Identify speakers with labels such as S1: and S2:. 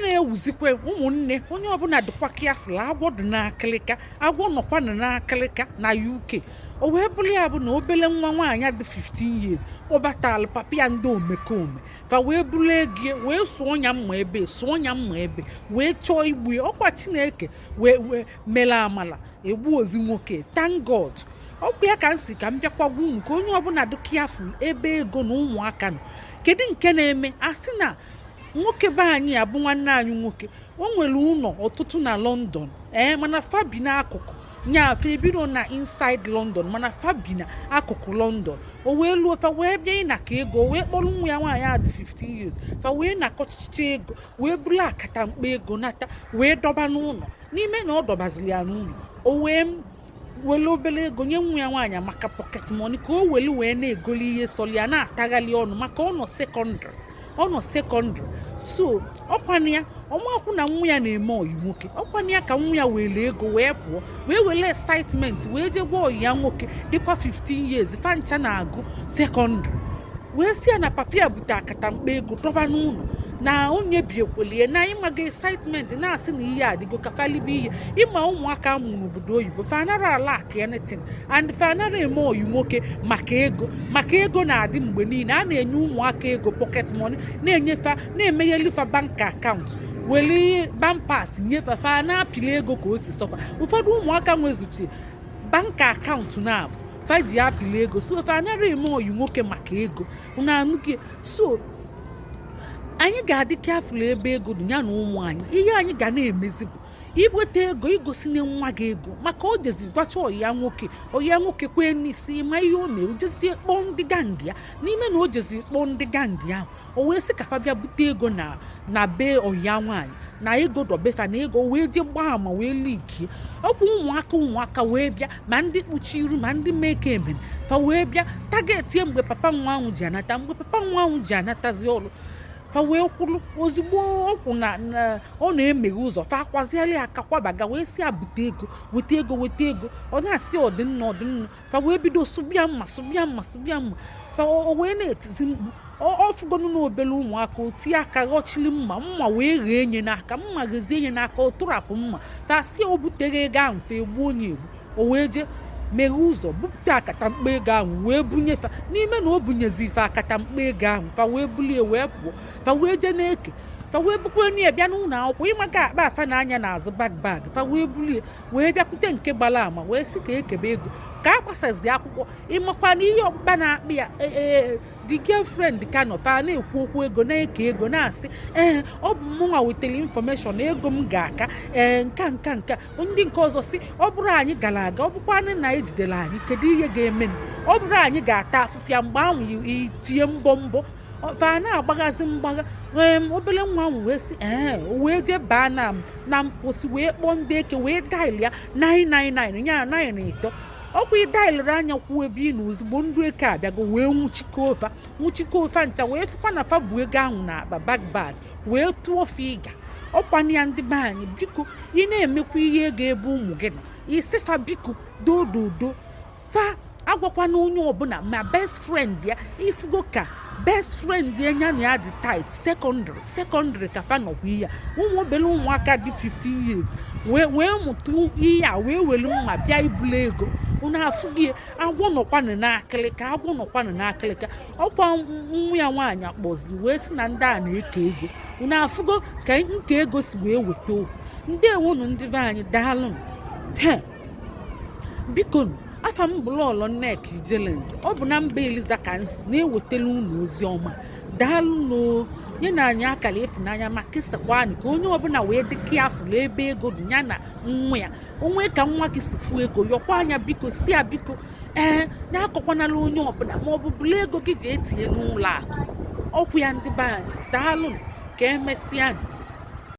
S1: na-ewuzikwe ụmụnne onye ọbụla dịkwa careful. Agwọ dị n'akịlịka, agwọ nọkwa n'akịlịka na UK. O wee bụrụ ya bụ na obele nwa nwaanyị dị 15 years kpọbatalụ papa ya ndị omekome fa wee bụrụ ego wee sụọ ya mma ebe sụọ ya mma ebe wee chọọ igbu ya. Ọkwa Chineke wee mere amala egbu ozi nwoke. Thank God. Ọkwa ya ka m si ka m bịakwagwa unu ka onye ọbụla dị careful ebe ego na ụmụaka nọ. Kedu nke na-eme asị na nwoke be anyị abụ nwanne anyị nwoke o nwere ụlọ ọtụtụ na London mana fa bi n'akụkụ nyafe ebido na inside London mana fa bi n'akụkụ London. O wee luo fa wee bịa ịnaka ego wee kpọrọ nwa ya nwaanyị a dị 15 years fa wee nakọchicha ego wee bụrụ akata mkpa ego nata wee dọba n'ụlọ n'ime na ọ dọbaziri ya n'ụlọ. O wee wele obere ego nye nwa ya nwaanyị maka pocket money ka o wee na-egoli ihe sọli ya na-ataghali ọnụ maka ọ nọ sekọndịrị. So ọkwana ya ọmakwụ na nwa ya na-eme oyi nwoke. Ọkwana ya ka nwa ya were ego wee pụọ wee were excitement wee jegwa oyi ya nwoke dịkwa 15 years fancha na-agụ sekọndịrị wee si ya na papa ya bute akata mkpa ego dọba n'ụlọ na onye biekwelie na ịmaga excitement na-asị na ihe adịgo kafalibe ihe ịma ụmụaka amụrụ n'obodo oyibo fanara ala aka anything and fanara eme oyi nwoke maka ego na-adị mgbe niile. A na-enye ụmụaka ego pocket money na-enyefa na-emeghelifa bank account were bampas nyefe fa na-apịli ego ka o si sọfa. Ụfọdụ ụmụaka nwezuchi bank account na fa ji apịli ego so fanara eme oyi nwoke maka ego na anụghị. So anyị ga-adị careful ebe ego dị ya na ụmụ anyị. Ihe anyị ga na-emezi bụ iweta ego igosi na nwa gị ego maka o jezi gwacha oyi ya nwoke kwee n'isi ma ihe o mere ojezie kpọọ ndị gangi ya n'ime na o jezi kpọọ ndị gangi ahụ. O wee sị ka fa bịa bute ego na be oyi ya nwaanyị na ego dọbefa na ego wee je gbaa ama wee likie. Ọkwa ụmụaka wee bịa ma ndị kpuchi iru ma ndị meke emen fa wee bịa target ya mgbe papa nwa ahụ ji anata anatazi ọrụ fa wee kwuru ozugbo ọkwụ na ọ na-emeghe ụzọ fa akwaziela aka kwabaga wee si abute ego weta ego ọ na-asị ọdịnna fa wee bido sụbịa mma fa o wee na-etizi mkpu ọfụgonu n'obele ụmụaka otie aka ghọchili mma wee ghee enye n'aka mma ghezie enye n'aka ọ tụrapụ mma fa si o butere ego ahụ fa egbu onye egbu. O wee je meghe ụzọ bupụta akata mkpa ego ahụ wee bunyefa n'ime na o bunyezi ife akata mkpa ego ahụ fa wee bulie wee pụọ fa wee je na-eke fa wee bukwe onye bịa n'ụlọ akwụkwọ ịmaka akpa afa na anya n'azụ bag fa wee bulie wee bịakwute nke gbara ama wee sị ka ekebe ego ka a gbasazi akwụkwọ ịmakwa na ihe ọkpụkpa na-akpị ya the girlfriend ka nọ fa na-ekwu okwu ego na-eke ego na-asị ọ bụ mụnwa wetara information ego m ga-aka nka ndị nke ọzọ si ọ bụrụ anyị gara aga ọ bụkwanụ na ejidere anyị kedu ihe ga-eme ọ bụrụ anyị ga-ata afụfịa mgbe ahụ itinye mbọ fa na-agbaghazi mgbagha obele nwa ahụ wee sị wee je baa na mposi wee kpọọ ndị eke wee dail ya 999 ya 9 ọkwa ịdailere anya kwuo ebe ị na ozugbo ndị eke abịago wee nwụchikọ ofa ncha wee fụkwa na fa bụ ego ahụ na akpa bag wee tụọ figa. Ọkwana ya ndị be anyị biko ị na-emekwa ihe ego ebe ụmụ gị nọ isi fa biko dododo fa agwakwana onye ọbụla ma best friend ya ifugo ka best friend ya nya na ya dị tight secondary ka fa nọkwa ya ụmụ obele ụmụaka dị 15 years wee mụta ihe a wee were mma bịa ibulu ego unu afụghị agwọ nọkwanụ n'akịlịka. Ọkwa nwa ya nwaanyị akpọzi wee sị na ndị a na-eke ego unu afụgo ka nke ego si wee weta okwu. Ndị ewunu ndị be anyị daalụnụ biko afa m bụ Lọlọ Nneka Ijelenze. Ọ bụ na mba Eliza ka nsi na-ewetara unu ozi ọma. Daalụ nye na anyị akara ịfụnanya ma kesakwanụ ka onye ọbụla wee dị careful ebe ego dị ya na nwa ya onwe ka nwa gị si fụ ego yọkwa anya biko si ya biko na-akọkwanala onye ọbụla ma ọ bụ bụla ego gị ji etinye n'ụlọ akụ. Ọkwụ ya ndị be anyị daalụ ka emesịa.